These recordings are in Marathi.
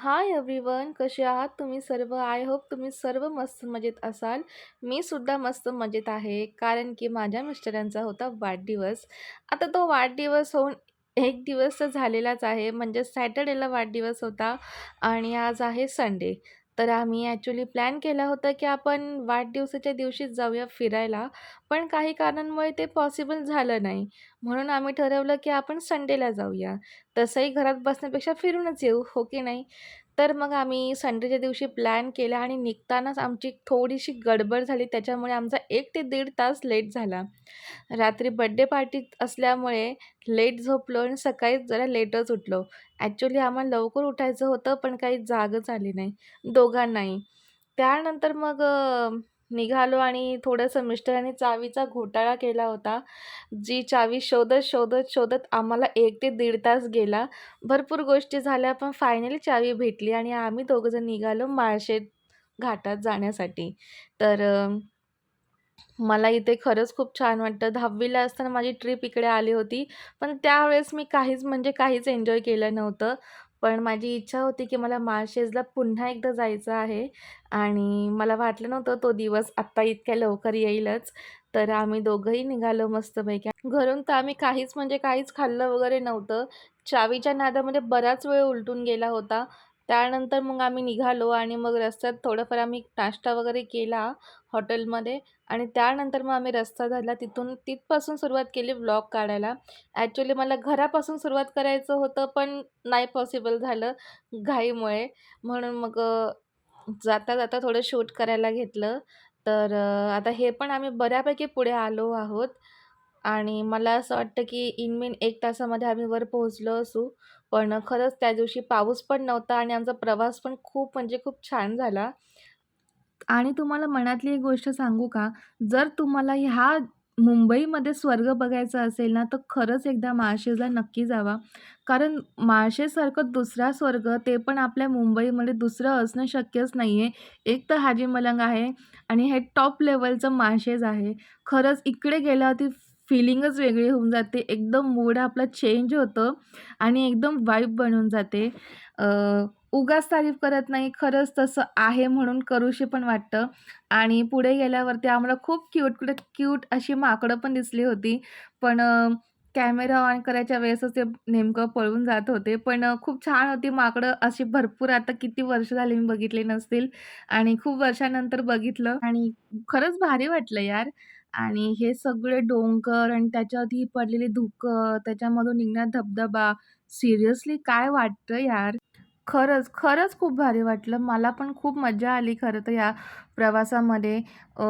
हाय एव्हरीवन, कसे आहात तुम्ही सर्व? आय होप तुम्ही सर्व मस्त मजेत असाल. मी सुद्धा मस्त मजेत आहे, कारण की माझ्या मिस्टरांचा होता वाढदिवस. आता तो वाढदिवस होऊन 1 दिवस तर झालेलाच आहे, म्हणजे सॅटर्डेला वाढदिवस होता आणि आज आहे संडे. तर आम्ही ॲक्चुअली प्लॅन केला होता, की आपण वाढदिवसाच्या दिवशीच जाऊया फिरायला, पण काही कारणांमुळे ते पॉसिबल झालं नाही. म्हणून आम्ही ठरवलं, की आपण संडेला जाऊया. तसंही घरात बसण्यापेक्षा फिरूनच येऊ, हो की नाही? तर मग आम्ही संडेच्या दिवशी प्लॅन केला आणि निघतानाच आमची थोडीशी गडबड झाली. त्याच्यामुळे आमचा 1 ते दीड तास लेट झाला. रात्री बर्थडे पार्टी असल्यामुळे लेट झोपलो आणि सकाळी जरा लेटच उठलो. ॲक्चुअली आम्हाला लवकर उठायचं होतं, पण काही जागच आली नाही, दोघांनाही. त्यानंतर मग निघालो आणि थोडंसं मिस्टरांनी चावीचा घोटाळा केला होता. जी चावी शोधत, शोधत, शोधत आम्हाला 1 ते दीड तास गेला. भरपूर गोष्टी झाल्या, पण फायनली चावी भेटली आणि आम्ही दोघंजण निघालो माळशेज घाटात जाण्यासाठी. तर मला इथे खरंच खूप छान वाटतं. 10वी असताना माझी ट्रिप इकडे आली होती. पण त्यावेळेस मी काहीच म्हणजे काहीच एन्जॉय केलं नव्हतं. पण माझी इच्छा होती, की मला माळशेजला पुन्हा एकदा जायचं आहे आणि मला वाटलं नव्हतं तो दिवस आत्ता इतक्या लवकर येईलच. तर आम्ही दोघंही निघालो मस्तपैकी. घरून तर आम्ही काहीच म्हणजे काहीच खाल्लं वगैरे नव्हतं. चावीच्या नादामध्ये बराच वेळ उलटून गेला होता. त्यानंतर मग आम्ही निघालो आणि मग रस्त्यात थोडंफार आम्ही नाश्ता वगैरे केला हॉटेलमध्ये आणि त्यानंतर मग आम्ही रस्ता धरला. तिथपासून सुरुवात केली व्लॉग काढायला. ॲक्चुअली मला घरापासून सुरुवात करायचं होतं, पण नाही पॉसिबल झालं घाईमुळे. म्हणून मग जाता-जाता थोडं शूट करायला घेतलं. तर आता हे पण आम्ही बऱ्यापैकी पुढे आलो आहोत आणि मला असं वाटतं, की इनमीन 1 तासामध्ये आम्ही वर पोहोचलो असू. पण खरंच त्या दिवशी पाऊस पण नव्हता आणि आमचा प्रवास पण खूप म्हणजे खूप छान झाला. आणि तुम्हाला मनातली एक गोष्ट सांगू का? जर तुम्हाला ह्या मुंबईमध्ये स्वर्ग बघायचा असेल ना, तर खरंच एकदा माळशेजला नक्की जावा. कारण माळशेजसारखं दुसरा स्वर्ग ते पण आपल्या मुंबईमध्ये दुसरं असणं शक्यच नाहीये. एक तर हाजी मलंग आहे आणि हे टॉप लेव्हलचं माळशेज आहे. खरंच इकडे गेल्यावरती फीलिंगच वेगळी होऊन जाते. एकदम मूड आपला चेंज होतं आणि एकदम वाइब बनून जाते. उगाच तारीफ करत नाही, खरंच तसं आहे म्हणून करूशी पण वाटतं. आणि पुढे गेल्यावरती आम्हाला खूप क्यूट अशी माकडं पण दिसली होती. पण कॅमेरा ऑन करायच्या वेळेसच ते नेमकं पळून जात होते. पण खूप छान होती माकडं अशी भरपूर आता किती वर्ष झाली मी बघितली नसतील आणि खूप वर्षानंतर बघितलं आणि खरंच भारी वाटलं यार. आणि हे सगळे डोंगर आणि त्याच्यावरती पडलेली धुकं, त्याच्यामधून निघणारा धबधबा, सिरियसली काय वाटतं यार. खरंच, खरंच खूप भारी वाटलं. मला पण खूप मज्जा आली खरं तर या प्रवासामध्ये. अ,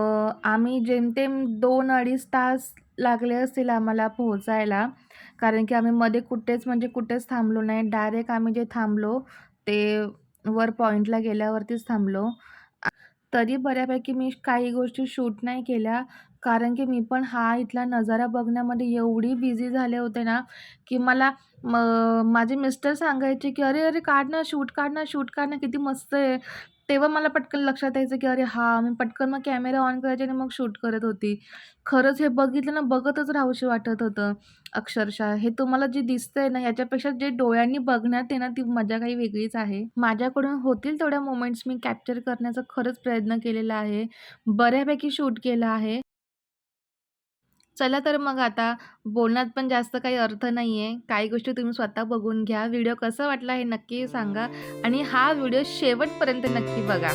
आम्ही जेमतेम 2-2.5 तास लागले असतील आम्हाला पोहोचायला. कारण की आम्ही मध्ये कुठेच म्हणजे कुठेच थांबलो नाही. डायरेक्ट आम्ही जे थांबलो ते वर पॉइंटला गेल्यावरतीच थांबलो. तरी बऱ्यापैकी मी काही गोष्टी शूट नाही केल्या. कारण की मी पण हा इथला नजारा बघण्यामध्ये एवढी बिझी झाले होते ना, की मला माझे मिस्टर सांगायचे, की "अरे, अरे, काढ ना, शूट काढ ना, शूट काढ ना, किती मस्त आहे." तेव्हा मला पटकन लक्षात यायचं, की "अरे हां." मी पटकन मग कॅमेरा ऑन करायचे आणि मग शूट करत होती. खरंच हे बघितलं ना, बघतच राहावंशी वाटत होतं अक्षरशः. हे तुम्हाला जे दिसतंय ना, याच्यापेक्षा जे डोळ्यांनी बघण्यात आहे ना, ती मजा काही वेगळीच आहे. माझ्याकडून होतील तेवढ्या मोमेंट्स मी कॅप्चर करण्याचा खरंच प्रयत्न केलेला आहे. बऱ्यापैकी शूट केलं आहे. चला तर मग आता बोलण्यात पण जास्त काही अर्थ नाहीये. काही गोष्टी तुम्ही स्वतः बघून घ्या. व्हिडिओ कसा वाटला हे नक्की सांगा आणि हा व्हिडिओ शेवटपर्यंत नक्की बघा.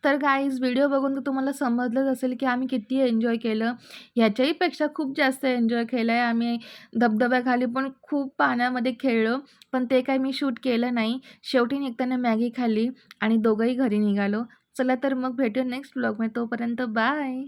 तर गाईज व्हिडिओ बघून तर तुम्हाला समजलंच असेल, की आम्ही किती एन्जॉय केलं. ह्याच्याही पेक्षा खूप जास्त एन्जॉय केलं आहे. आम्ही धबधब्याखाली पण खूप पाण्यामध्ये खेळलो, पण ते काही मी शूट केलं नाही. शेवटी निघताना मॅगी खाल्ली आणि दोघंही घरी निघालो. चला तर मग भेटूया नेक्स्ट व्लॉगमध्ये. तोपर्यंत बाय.